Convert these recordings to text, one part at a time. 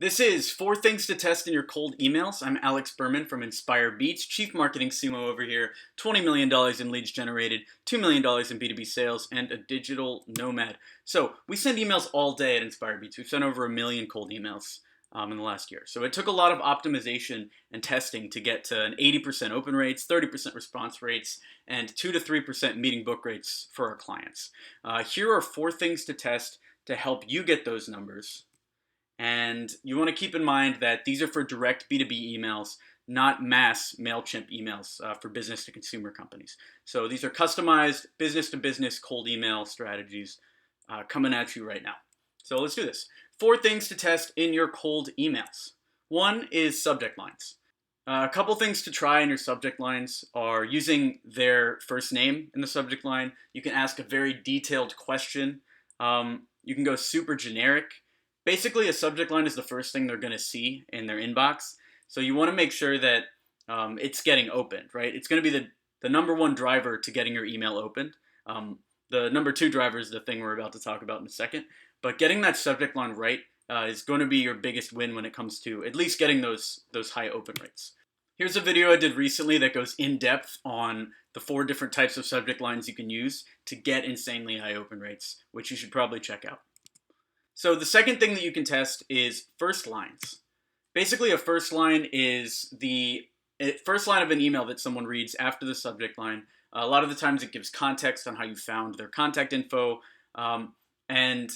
This is 4 things to test in your cold emails. I'm Alex Berman from Inspire Beats, Chief Marketing Sumo over here, $20 million in leads generated, $2 million in B2B sales, and a digital nomad. So we send emails all day at Inspire Beats. We've sent over 1 million cold emails in the last year. So it took a lot of optimization and testing to get to an 80% open rates, 30% response rates, and 2 to 3% meeting book rates for our clients. Here are 4 things to test to help you get those numbers. And you want to keep in mind that these are for direct B2B emails, not mass MailChimp emails for business to consumer companies. So these are customized business to business cold email strategies coming at you right now. So let's do this. 4 things to test in your cold emails. One is subject lines. A couple things to try in your subject lines are using their first name in the subject line. You can ask a very detailed question. You can go super generic. Basically, a subject line is the first thing they're going to see in their inbox. So you want to make sure that it's getting opened, right? It's going to be the number one driver to getting your email opened. The number 2 driver is the thing we're about to talk about in a second. But getting that subject line right is going to be your biggest win when it comes to at least getting those high open rates. Here's a video I did recently that goes in depth on the 4 different types of subject lines you can use to get insanely high open rates, which you should probably check out. So the second thing that you can test is first lines. Basically, a first line is the first line of an email that someone reads after the subject line. A lot of the times it gives context on how you found their contact info and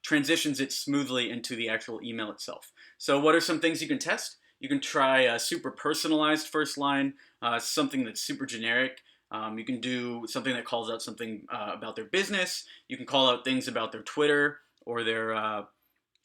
transitions it smoothly into the actual email itself. So what are some things you can test? You can try a super personalized first line, something that's super generic. You can do something that calls out something about their business. You can call out things about their Twitter or their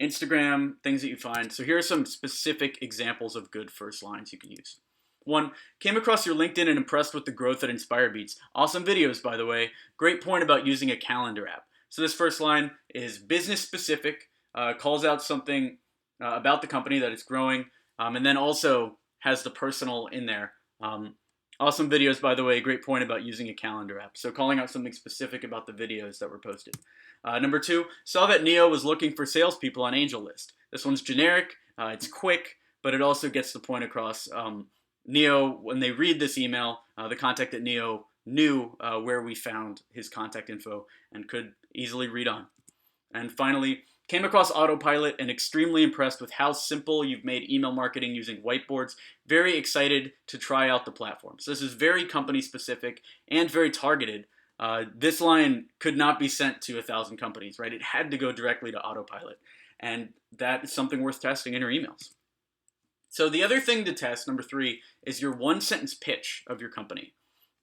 Instagram, things that you find. So here are some specific examples of good first lines you can use. 1, came across your LinkedIn and impressed with the growth at Inspire Beats. Awesome videos, by the way. Great point about using a calendar app. So this first line is business specific, calls out something about the company that it's growing, and then also has the personal in there. Awesome videos, by the way. Great point about using a calendar app. So calling out something specific about the videos that were posted. Number 2, saw that Neo was looking for salespeople on Angel List. This one's generic. It's quick, but it also gets the point across. Neo, when they read this email, the contact at Neo knew where we found his contact info and could easily read on. And finally, came across Autopilot and extremely impressed with how simple you've made email marketing using whiteboards. Very excited to try out the platform. So this is very company specific and very targeted. This line could not be sent to 1,000 companies, right? It had to go directly to Autopilot. And that is something worth testing in your emails. So the other thing to test, number 3, is your 1-sentence pitch of your company.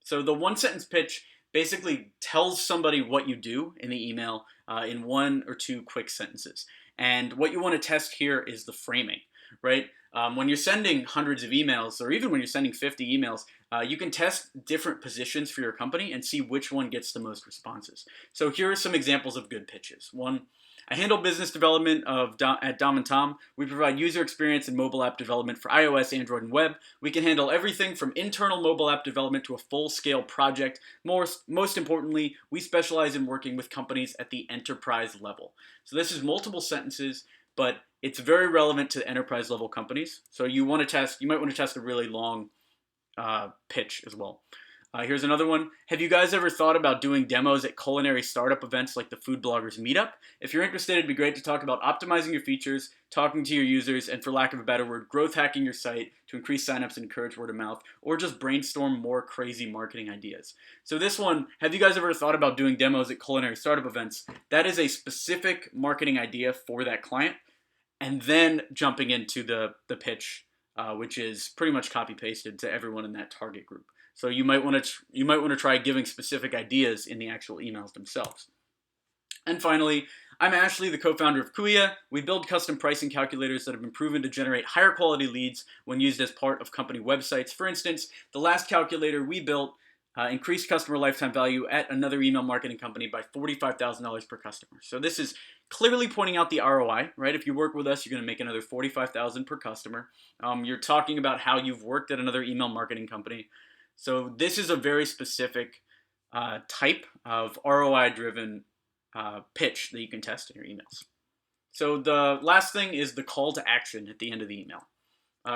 So the 1-sentence pitch basically tells somebody what you do in the email in 1 or 2 quick sentences. And what you want to test here is the framing, right? When you're sending hundreds of emails, or even when you're sending 50 emails, you can test different positions for your company and see which one gets the most responses. So here are some examples of good pitches. 1, I handle business development at Dom and Tom. We provide user experience and mobile app development for iOS, Android, and web. We can handle everything from internal mobile app development to a full-scale project. Most importantly, we specialize in working with companies at the enterprise level. So this is multiple sentences, but it's very relevant to enterprise level companies. So you might want to test a really long pitch as well. Here's another one. Have you guys ever thought about doing demos at culinary startup events like the Food Bloggers Meetup? If you're interested, it'd be great to talk about optimizing your features, talking to your users, and for lack of a better word, growth hacking your site to increase signups and encourage word of mouth, or just brainstorm more crazy marketing ideas. So this one, have you guys ever thought about doing demos at culinary startup events? That is a specific marketing idea for that client, and then jumping into the pitch, which is pretty much copy-pasted to everyone in that target group. So you might want to try giving specific ideas in the actual emails themselves. And finally, I'm Ashley, the co-founder of Kuya. We build custom pricing calculators that have been proven to generate higher quality leads when used as part of company websites. For instance, the last calculator we built increased customer lifetime value at another email marketing company by $45,000 per customer. So this is clearly pointing out the ROI, right? If you work with us, you're going to make another $45,000 per customer. You're talking about how you've worked at another email marketing company. So this is a very specific type of ROI-driven pitch that you can test in your emails. So the last thing is the call to action at the end of the email.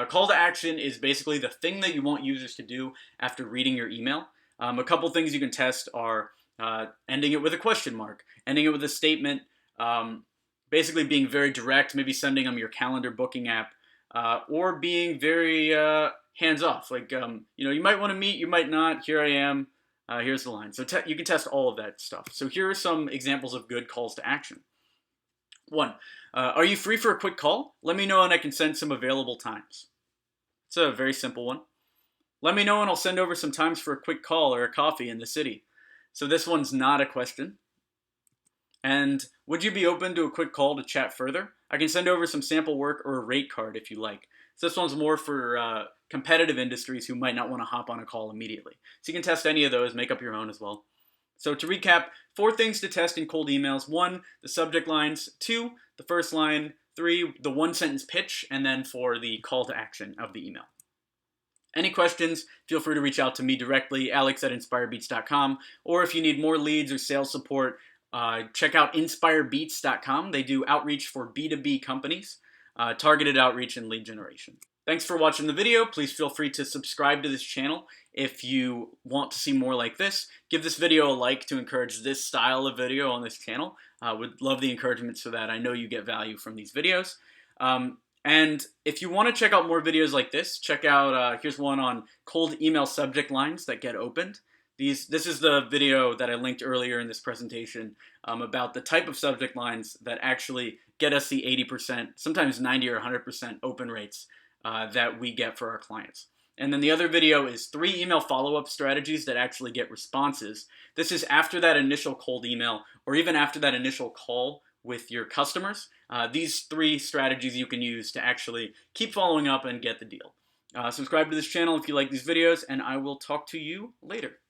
Call to action is basically the thing that you want users to do after reading your email. A couple things you can test are ending it with a question mark, ending it with a statement, basically being very direct, maybe sending them your calendar booking app, or being very hands off. Like, you might want to meet, you might not. Here I am. Here's the line. So you can test all of that stuff. So here are some examples of good calls to action. 1. Are you free for a quick call? Let me know and I can send some available times. It's a very simple one. Let me know and I'll send over some times for a quick call or a coffee in the city. So this one's not a question. And would you be open to a quick call to chat further? I can send over some sample work or a rate card if you like. So this one's more for competitive industries who might not want to hop on a call immediately. So you can test any of those, make up your own as well. So to recap, 4 things to test in cold emails. 1, the subject lines. 2, the first line. 3, the one-sentence pitch. And then 4, the call to action of the email. Any questions, feel free to reach out to me directly, alex@inspirebeats.com. Or if you need more leads or sales support, check out inspirebeats.com. They do outreach for B2B companies, targeted outreach and lead generation. Thanks for watching the video. Please feel free to subscribe to this channel if you want to see more like this. Give this video a like to encourage this style of video on this channel. Would love the encouragement so that I know you get value from these videos. And if you want to check out more videos like this, check out, here's one on cold email subject lines that get opened. This is the video that I linked earlier in this presentation about the type of subject lines that actually get us the 80%, sometimes 90 or 100% open rates that we get for our clients. And then the other video is 3 email follow-up strategies that actually get responses. This is after that initial cold email or even after that initial call with your customers. These 3 strategies you can use to actually keep following up and get the deal. Subscribe to this channel if you like these videos, and I will talk to you later.